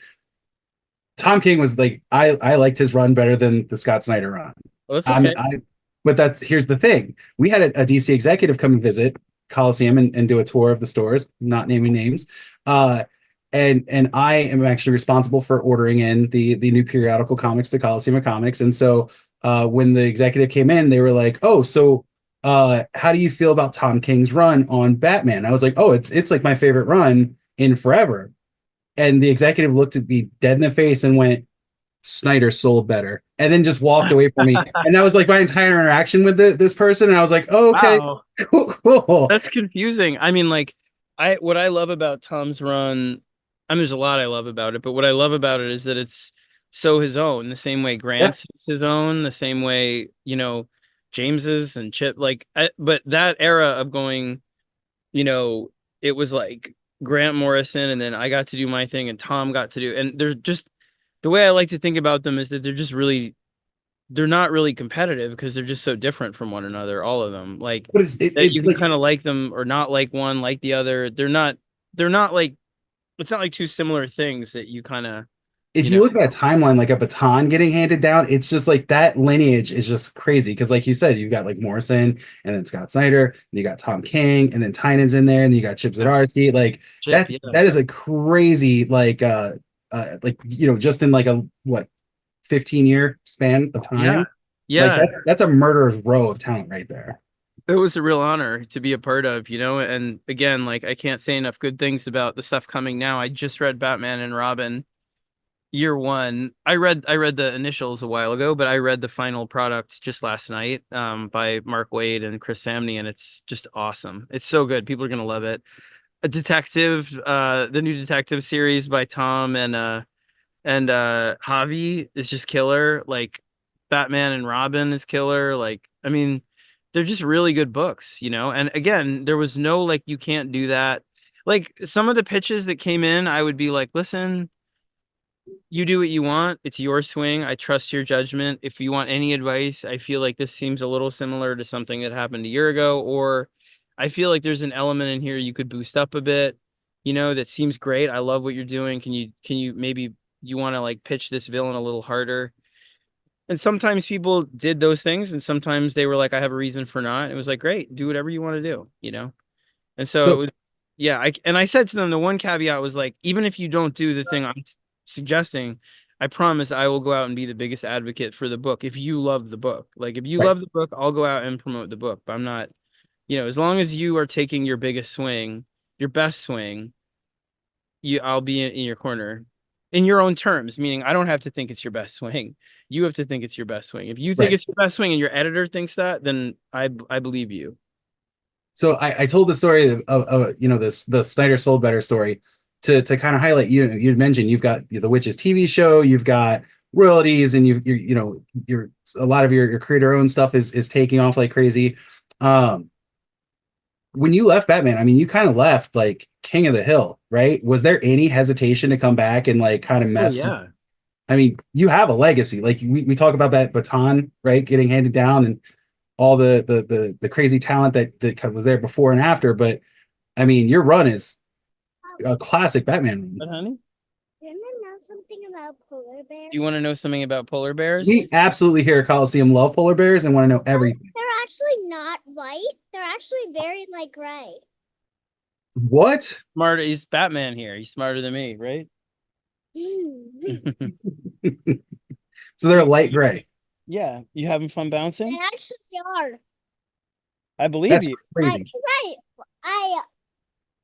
Tom King was like I liked his run better than the Scott Snyder run. Well, that's okay. But here's the thing. We had a DC executive come and visit Coliseum and do a tour of the stores, not naming names. And I am actually responsible for ordering in the new periodical comics to Coliseum of Comics. And so when the executive came in, they were like, "Oh, so how do you feel about Tom King's run on Batman?" I was like, "Oh, it's like my favorite run in forever." And the executive looked at me dead in the face and went, "Snyder sold better," and then just walked away from me. And that was like my entire interaction with this person. And I was like, "Oh, okay, Wow. cool." That's confusing. I mean, like, what I love about Tom's run, I mean, there's a lot I love about it, but what I love about it is that it's so his own, the same way Yeah, Grant's is his own, the same way, James's and Chip, but that era of going, you know, it was like Grant Morrison, and then I got to do my thing, and Tom got to do, and they're just the way I like to think about them is that they're not really competitive because they're just so different from one another, all of them. Like but that you it's can like kind of like them or not like one, like the other. They're not like it's not like two similar things that you kind of, if you you know. look at a timeline like a baton getting handed down, it's just like that lineage is just crazy. Because like you said, you've got like Morrison and then Scott Snyder, and you got Tom King, and then Tynan's in there, and then you got Chip Yeah. Zdarsky. Like Chip, yeah. that is a crazy like just in like a what 15-year span of Yeah. time. Like Yeah. that's a murderer's row of talent right there. It was a real honor to be a part of, and again, like I can't say enough good things about the stuff coming now. I just read Batman and Robin year one. I read the initials a while ago, but I read the final product just last night, by Mark Waid and Chris Samney, and it's just awesome. It's so good. People are gonna love it. A detective, the new detective series by Tom and Javi is just killer. Like Batman and Robin is killer. Like, I mean, they're just really good books, And again, there was no like you can't do that. Like some of the pitches that came in, I would be like, listen, you do what you want. It's your swing. I trust your judgment. If you want any advice, I feel like this seems a little similar to something that happened a year ago, or I feel like there's an element in here you could boost up a bit, that seems great. I love what you're doing. Can you maybe you want to like pitch this villain a little harder? And sometimes people did those things, and sometimes they were like, I have a reason for not. It was like, great, do whatever you want to do, you know? And so it So was, yeah, and I said to them, the one caveat was like, even if you don't do the thing I'm suggesting, I promise I will go out and be the biggest advocate for the book if you love the book. Like, if you right. love the book, I'll go out and promote the book. But I'm not, as long as you are taking your biggest swing, your best swing, I'll be in your corner in your own terms, meaning I don't have to think it's your best swing. You have to think it's your best swing. If you think Right. it's your best swing and your editor thinks that, then I believe you. So I told the story of this the Snyder Sold Better story to kind of highlight you mentioned you've got the Witches TV show, you've got royalties, and you're a lot of your creator owned stuff is taking off like crazy. Um, when you left Batman, I mean, you kind of left like King of the Hill, right? Was there any hesitation to come back and like kind of Oh mess with? yeah. I mean, you have a legacy. Like we talk about that baton, right, getting handed down, and all the crazy talent that was there before and after. But I mean, your run is a classic Batman run. But honey, Do you want to know something about polar bears? do you want to know something about polar bears? We absolutely here at Coliseum love polar bears and want to know everything. They're actually not white. They're actually very like gray. What? Smart, he's Batman here. He's smarter than me, right? They So they're light gray. Yeah, you having fun bouncing? actually are. I believe That's you. crazy. Right.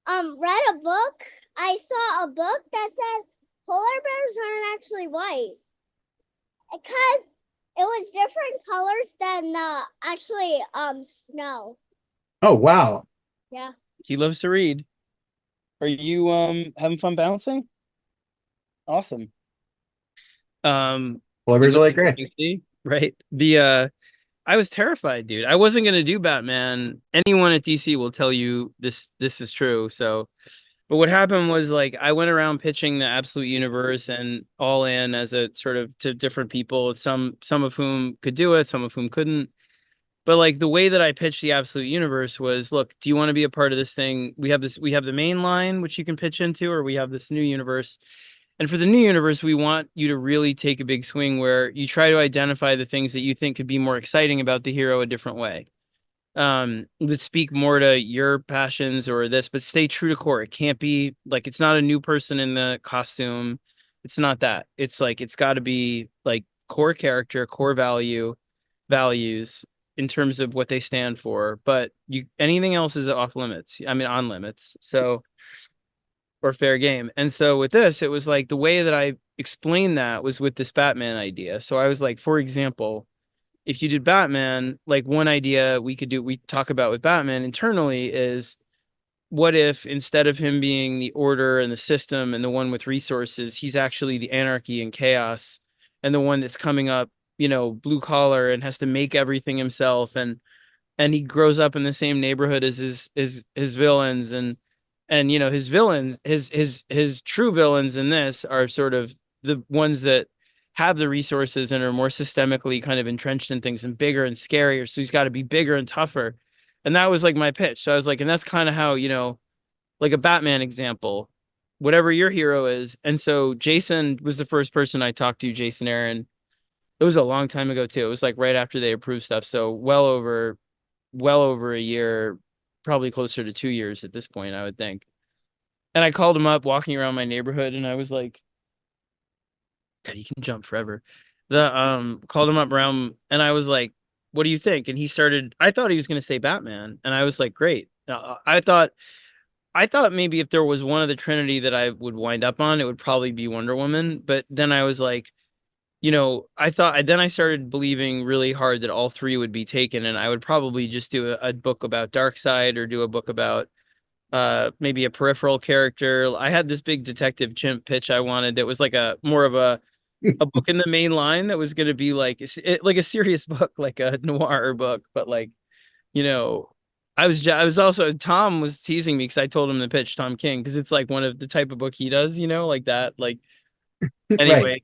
I read a book. I saw a book that said polar bears aren't actually white because it was different colors than actually snow. Oh wow. Yeah. He loves to read. Are you having fun bouncing? Awesome. Polar You bears are live light gray. in DC, right? I was terrified, dude. I wasn't gonna do Batman. Anyone at DC will tell you this is true. So, but what happened was like I went around pitching the Absolute Universe and All In as a sort of to different people, some of whom could do it, some of whom couldn't. But like the way that I pitched the Absolute Universe was, look, do you want to be a part of this thing? We have the main line which you can pitch into, or we have this new universe. And for the new universe, we want you to really take a big swing where you try to identify the things that you think could be more exciting about the hero a different way. That speak more to your passions or this, but stay true to core. It can't be like it's not a new person in the costume. It's not that. It's like it's got to be like core character, core values in terms of what they stand for. But you anything else is off limits. I mean on limits. So or fair game. And so with this, it was like the way that I explained that was with this Batman idea. So I was like, for example, if you did Batman, like one idea we talk about with Batman internally is what if instead of him being the order and the system and the one with resources, he's actually the anarchy and chaos and the one that's coming up, blue collar and has to make everything himself and he grows up in the same neighborhood as his villains and his villains his true villains in this are sort of the ones that have the resources and are more systemically kind of entrenched in things and bigger and scarier, so he's got to be bigger and tougher. And that was like my pitch. So I was like, and that's kind of how, like a Batman example, whatever your hero is. And so Jason was the first person I talked to, Jason Aaron. It was a long time ago too. It was like right after they approved stuff, so well over a year, probably closer to 2 years at this point, I would think. And I called him up walking around my neighborhood and I was like, God, he can jump forever. The called him up around and I was like, what do you think? And I thought he was gonna say Batman. And I was like, great. I thought maybe if there was one of the Trinity that I would wind up on, it would probably be Wonder Woman. But then I was like, then I started believing really hard that all three would be taken, and I would probably just do a book about Darkseid or do a book about maybe a peripheral character. I had this big Detective Chimp pitch I wanted that was like a more of a book in the main line that was going to be like like a serious book, like a noir book, but like, you know, I was also Tom was teasing me because I told him to pitch Tom King because it's like one of the type of book he does, like that. Like Right. anyway,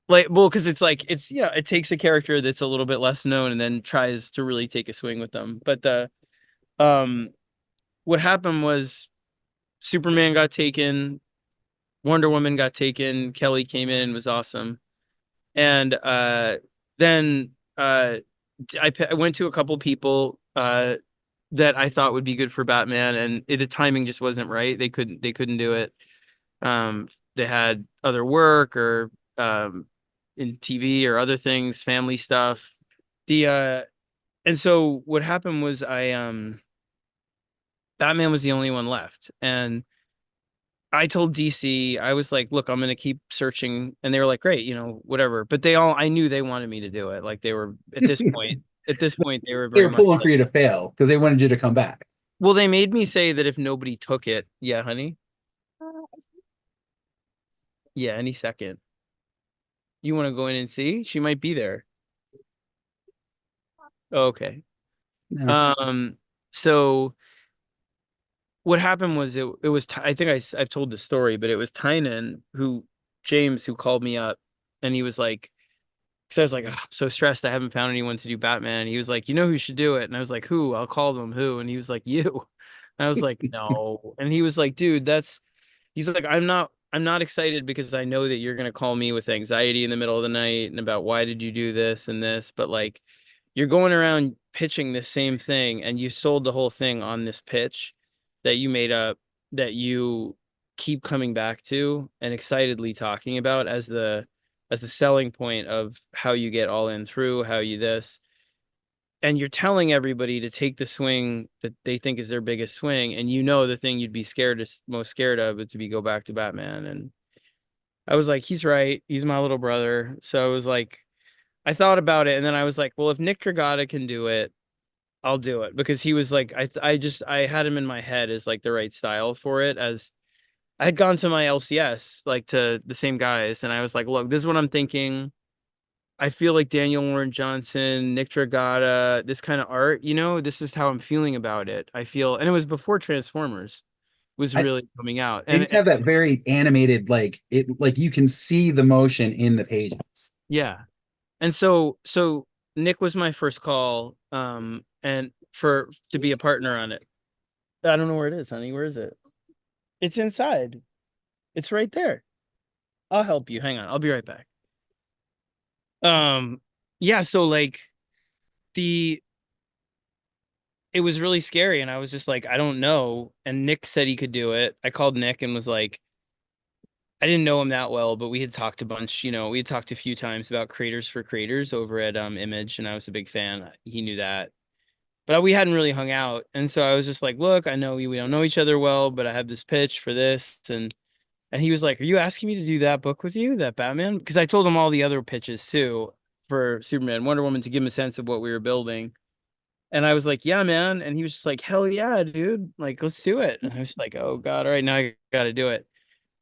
like well, because it's like it takes a character that's a little bit less known and then tries to really take a swing with them. But the um what happened was Superman got taken, Wonder Woman got taken, Kelly came in, was awesome. And then I went to a couple people that I thought would be good for Batman, and the timing just wasn't right. They couldn't do it. They had other work or in TV or other things, family stuff. The and so what happened was I Batman was the only one left, and I told DC, I was like, look, I'm gonna keep searching, and they were like, great, whatever. But I knew they wanted me to do it. Like they were at this point, they were They very were much pulling for like, you to fail because they wanted you to come back. well, they made me say that if nobody took it, yeah, honey, yeah, any second. You want to go in and see? She might be there. Okay. No. Um, so what happened was it was I think I've told the story, but it was Tynan James who called me up, and he was like, because I was like, "Ugh, I'm so stressed, I haven't found anyone to do Batman. And he was like, you know who should do it? And I was like, who? I'll call them. Who? And he was like, you. And I was like, no. And he was like, dude, he's like, I'm not excited because I know that you're gonna call me with anxiety in the middle of the night and about why did you do this and this, but like you're going around pitching this same thing and you sold the whole thing on this pitch that you made up, that you keep coming back to and excitedly talking about as the selling point of how you get all in through, how you this, and you're telling everybody to take the swing that they think is their biggest swing, and the thing you'd be most scared of is to be go back to Batman. And I was like, he's right, he's my little brother. So I was like, I thought about it, and then I was like, well, if Nick Dragata can do it, I'll do it, because he was like, I had him in my head as like the right style for it. As I had gone to my LCS, like to the same guys, and I was like, look, this is what I'm thinking. I feel like Daniel Warren Johnson, Nick Dragata, this kind of art, this is how I'm feeling about it. I feel, and it was before Transformers was I, really coming out. they And just have that very animated, like you can see the motion in the pages. yeah. And so Nick was my first call, and to be a partner on it. I don't know where it is, honey. Where is it? It's inside. It's right there. I'll help you. Hang on. I'll be right back. Um, yeah, so like the it was really scary, and I was just like, I don't know. And Nick said he could do it. I called Nick and was like, I didn't know him that well, but we had talked a bunch, we had talked a few times about Creators for Creators over at Image, and I was a big fan. He knew that. But we hadn't really hung out. And so I was just like, look, I know we don't know each other well, but I have this pitch for this. And he was like, are you asking me to do that book with you, that Batman? Because I told him all the other pitches too for Superman, Wonder Woman, to give him a sense of what we were building. And I was like, yeah, man. And he was just like, hell yeah, dude. Like, let's do it. And I was like, oh God, all right, now I gotta do it.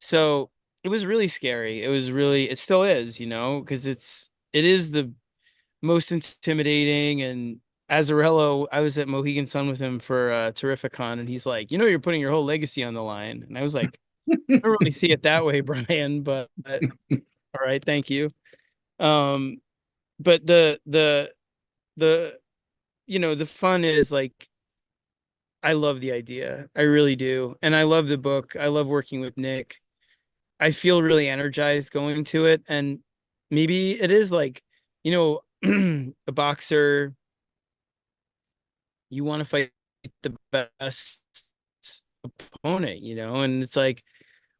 So it was really scary. It still is, because it is the most intimidating. And Azarello, I was at Mohegan Sun with him for Terrificon, and he's like, you're putting your whole legacy on the line. And I was like, I don't really see it that way, Brian, but all right, thank you. Um, but the the fun is like, I love the idea. I really do. And I love the book. I love working with Nick. I feel really energized going to it. And maybe it is like, a boxer, you want to fight the best opponent, and it's like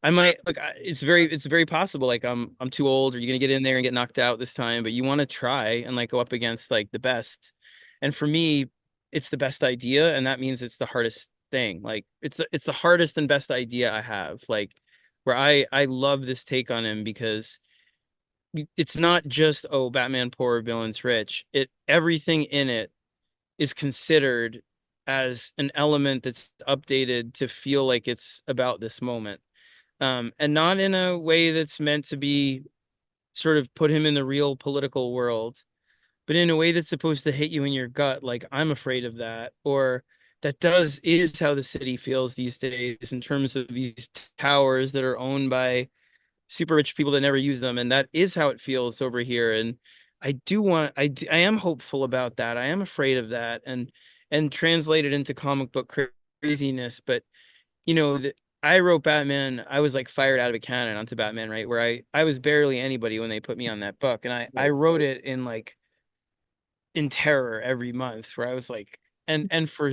I might like it's very possible like I'm too old, or you're gonna get in there and get knocked out this time, but you want to try and like go up against like the best. And for me, it's the best idea, and that means it's the hardest thing. Like it's the hardest and best idea I have. Like where I love this take on him, because it's not just, oh, Batman poor, villains rich. Everything in it is considered as an element that's updated to feel like it's about this moment, and not in a way that's meant to be sort of put him in the real political world, but in a way that's supposed to hit you in your gut, like I'm afraid of that, or is how the city feels these days in terms of these towers that are owned by super rich people that never use them, and that is how it feels over here. And I am hopeful about that. I am afraid of that, and translate it into comic book craziness. But I wrote Batman. I was like fired out of a cannon onto Batman, right? Where I was barely anybody when they put me on that book, and I wrote it in like in terror every month, where I was like, and for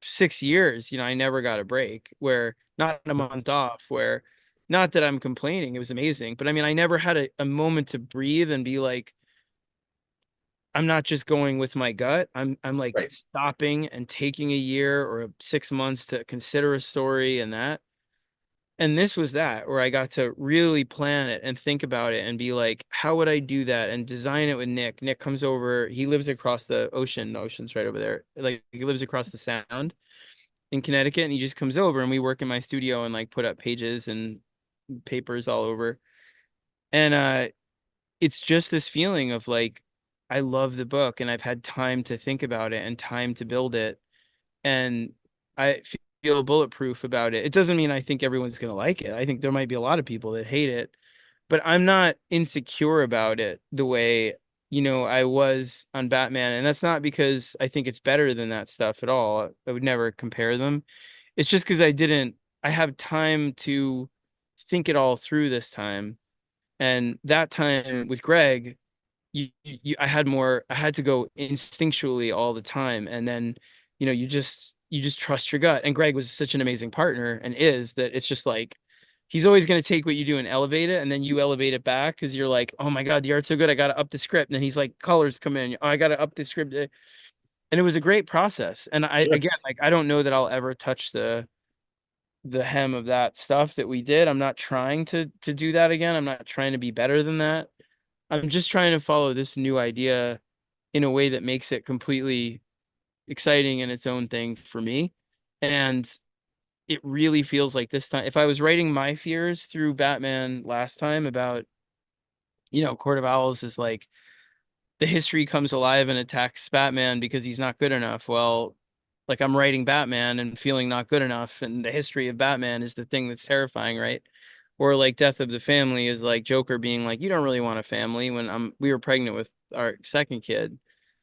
6 years, I never got a break, where not a month off, where not that I'm complaining, it was amazing, but I mean, I never had a moment to breathe and be like, I'm not just going with my gut. I'm like Right. stopping and taking a year or 6 months to consider a story and that. And this was that, where I got to really plan it and think about it and be like, how would I do that and design it with Nick? Nick comes over, he lives across the ocean. The ocean's right over there. Like he lives across the sound in Connecticut, and he just comes over and we work in my studio and like put up pages and papers all over. And it's just this feeling of like, I love the book and I've had time to think about it and time to build it. And I feel bulletproof about it. It doesn't mean I think everyone's going to like it. I think there might be a lot of people that hate it, but I'm not insecure about it the way, I was on Batman. And that's not because I think it's better than that stuff at all. I would never compare them. It's just because I have time to think it all through this time. And that time with Greg, I had to go instinctually all the time. And then, you just trust your gut. And Greg was such an amazing partner and is that it's just like, he's always going to take what you do and elevate it. And then you elevate it back because you're like, oh my God, the art's so good. I got to up the script. And then he's like, colors come in. Oh, I got to up the script. And it was a great process. And Sure. again, like, I don't know that I'll ever touch the hem of that stuff that we did. I'm not trying to do that again. I'm not trying to be better than that. I'm just trying to follow this new idea in a way that makes it completely exciting in its own thing for me. And it really feels like this time, if I was writing my fears through Batman last time about, Court of Owls is like the history comes alive and attacks Batman because he's not good enough. Well, like I'm writing Batman and feeling not good enough, and the history of Batman is the thing that's terrifying, right? Or like Death of the Family is like Joker being like, you don't really want a family when we were pregnant with our second kid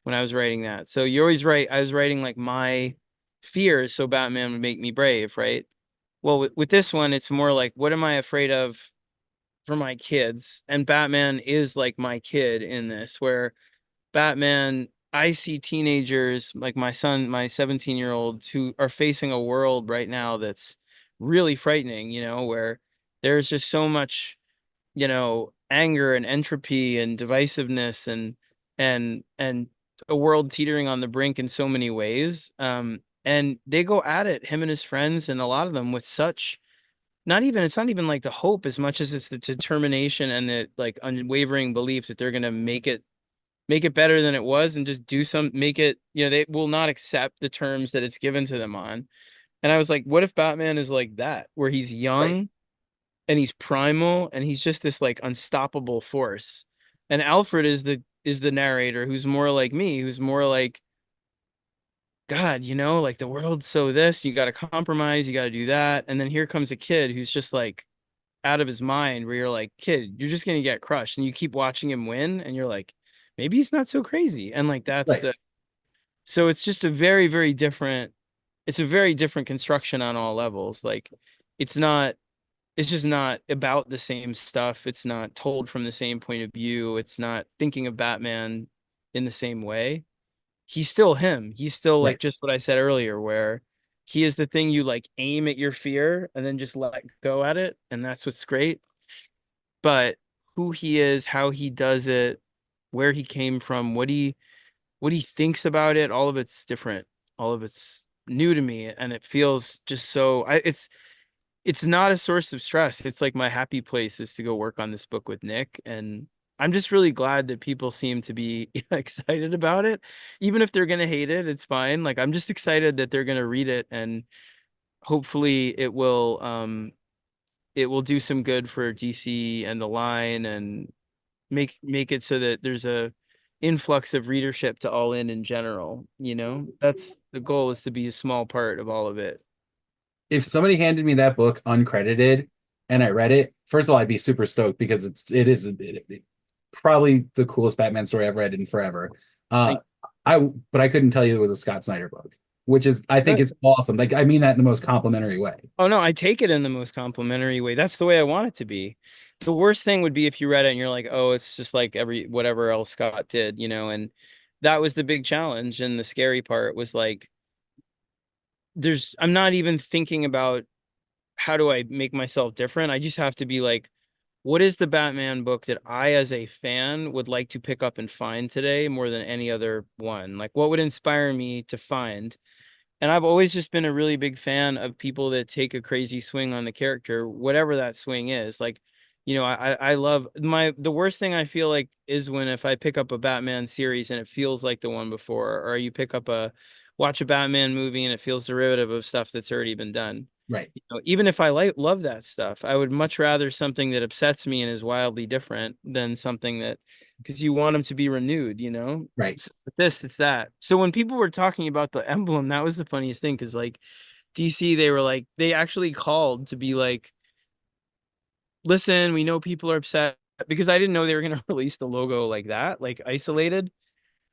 when I was writing that. So you always write, I was writing like my fears so Batman would make me brave, right? Well, with this one, it's more like, what am I afraid of for my kids? And Batman is like my kid in this, where Batman, I see teenagers like my son, my 17-year-old, who are facing a world right now that's really frightening, where there's just so much, anger and entropy and divisiveness and a world teetering on the brink in so many ways. And they go at it, him and his friends, and a lot of them with such it's not even like the hope as much as it's the determination and the like unwavering belief that they're gonna make it better than it was and just make it, they will not accept the terms that it's given to them on. And I was like, what if Batman is like that, where he's Right. young and he's primal and he's just this like unstoppable force. And Alfred is the narrator who's more like me, who's more like, God, like the world's so this, you got to compromise, you got to do that. And then here comes a kid who's just like out of his mind, where you're like, kid, you're just going to get crushed. And you keep watching him win and you're like, maybe he's not so crazy. And like, Right. so it's just a very, very different, it's a very different construction on all levels. Like it's not, it's just not about the same stuff. It's not told from the same point of view. It's not thinking of Batman in the same way. He's still him. He's still like Right. just what I said earlier, where he is the thing you like aim at your fear and then just let go at it. And that's what's great. But who he is, how he does it, where he came from, what he thinks about it, all of it's different. All of it's new to me. And it feels just so it's not a source of stress. It's like my happy place is to go work on this book with Nick. And I'm just really glad that people seem to be excited about it. Even if they're going to hate it, it's fine. Like I'm just excited that they're going to read it, and hopefully it will do some good for DC and the line, and make it so that there's a influx of readership to All In general. That's the goal, is to be a small part of all of it. If somebody handed me that book uncredited and I read it, first of all, I'd be super stoked because probably the coolest Batman story I've read in forever. Uh, Thank but I couldn't tell you it was a Scott Snyder book, which is I think you. is awesome. Like I mean that in the most complimentary way. Oh no, I take it in the most complimentary way. That's the way I want it to be. The worst thing would be if you read it and you're like, oh, it's just like every whatever else Scott did, and that was the big challenge. And the scary part was like, I'm not even thinking about how do I make myself different. I just have to be like, what is the Batman book that I, as a fan, would like to pick up and find today more than any other one? Like, what would inspire me to find? And I've always just been a really big fan of people that take a crazy swing on the character, whatever that swing is. Like, I love the worst thing I feel like is when if I pick up a Batman series and it feels like the one before, or you pick up watch a Batman movie and it feels derivative of stuff that's already been done. Right. Even if I love that stuff, I would much rather something that upsets me and is wildly different than something that, because you want them to be renewed, Right. So with this, it's that. So when people were talking about the emblem, that was the funniest thing, because like DC, they actually called to be like, listen, we know people are upset, because I didn't know they were going to release the logo like that, like isolated.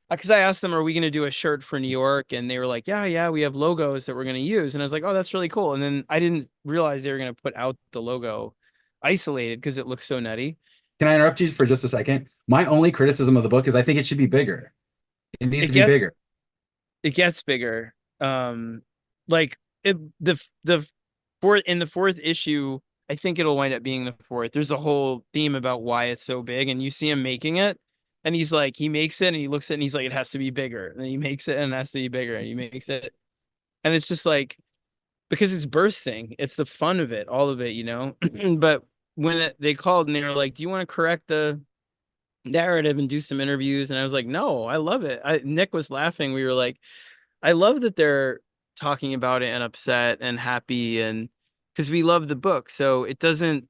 Because I asked them, are we going to do a shirt for New York? And they were like, yeah, we have logos that we're going to use. And I was like, oh, that's really cool. And then I didn't realize they were going to put out the logo isolated because it looks so nutty. Can I interrupt you for just a second? My only criticism of the book is I think it should be bigger. It needs It to be gets bigger. it gets bigger. Like the in the fourth issue, I think it'll wind up being the fourth. There's a whole theme about why it's so big, and you see him making it, and he's like, he makes it and he looks at it and he's like, it has to be bigger. And then he makes it and it has to be bigger, and he makes it. And it's just like, because it's bursting, it's the fun of it, all of it, But when they called and they were like, do you want to correct the narrative and do some interviews? And I was like, no, I love it. Nick was laughing. We were like, I love that they're talking about it and upset and happy, and because we love the book. So it doesn't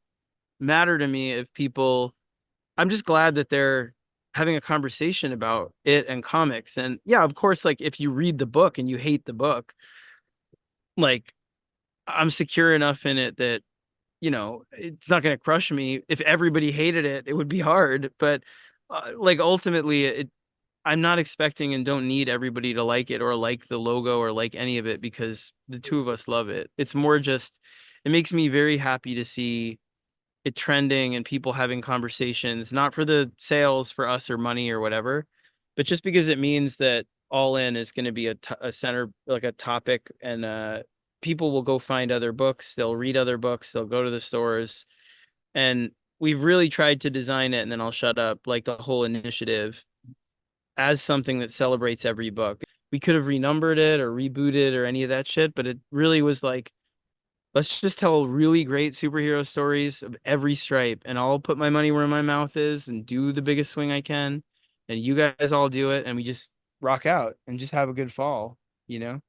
matter to me if people, I'm just glad that they're having a conversation about it and comics. And yeah, of course, like if you read the book and you hate the book, like I'm secure enough in it that, it's not going to crush me. If everybody hated it, it would be hard. But like ultimately, I'm not expecting and don't need everybody to like it or like the logo or like any of it, because the two of us love it. It's more just, it makes me very happy to see it trending and people having conversations, not for the sales for us or money or whatever, but just because it means that All In is going to be a center, like a topic, and people will go find other books, they'll read other books, they'll go to the stores, and we've really tried to design it, and then I'll shut up, like the whole initiative as something that celebrates every book. We could have renumbered it or rebooted or any of that shit, but it really was like, let's just tell really great superhero stories of every stripe, and I'll put my money where my mouth is and do the biggest swing I can, and you guys all do it, and we just rock out and just have a good fall, you know?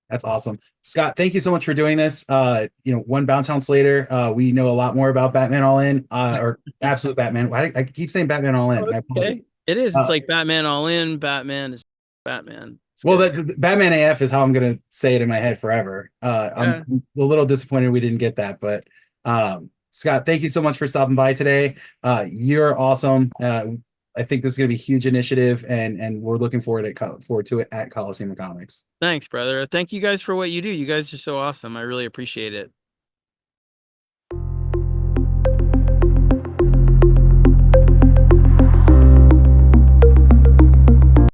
That's awesome. Scott, thank you so much for doing this. One bounce house later, we know a lot more about Batman All In, or Absolute Batman. I keep saying Batman All In. I apologize. Okay. It is. It's Uh, like Batman All In. Batman is Batman. It's well, good. the Batman AF is how I'm gonna say it in my head forever. I'm Yeah. a little disappointed we didn't get that, but Scott, thank you so much for stopping by today. You're awesome. I think this is gonna be a huge initiative, and we're looking forward to it at Coliseum Comics. Thanks, brother. Thank you guys for what you do. You guys are so awesome. I really appreciate it.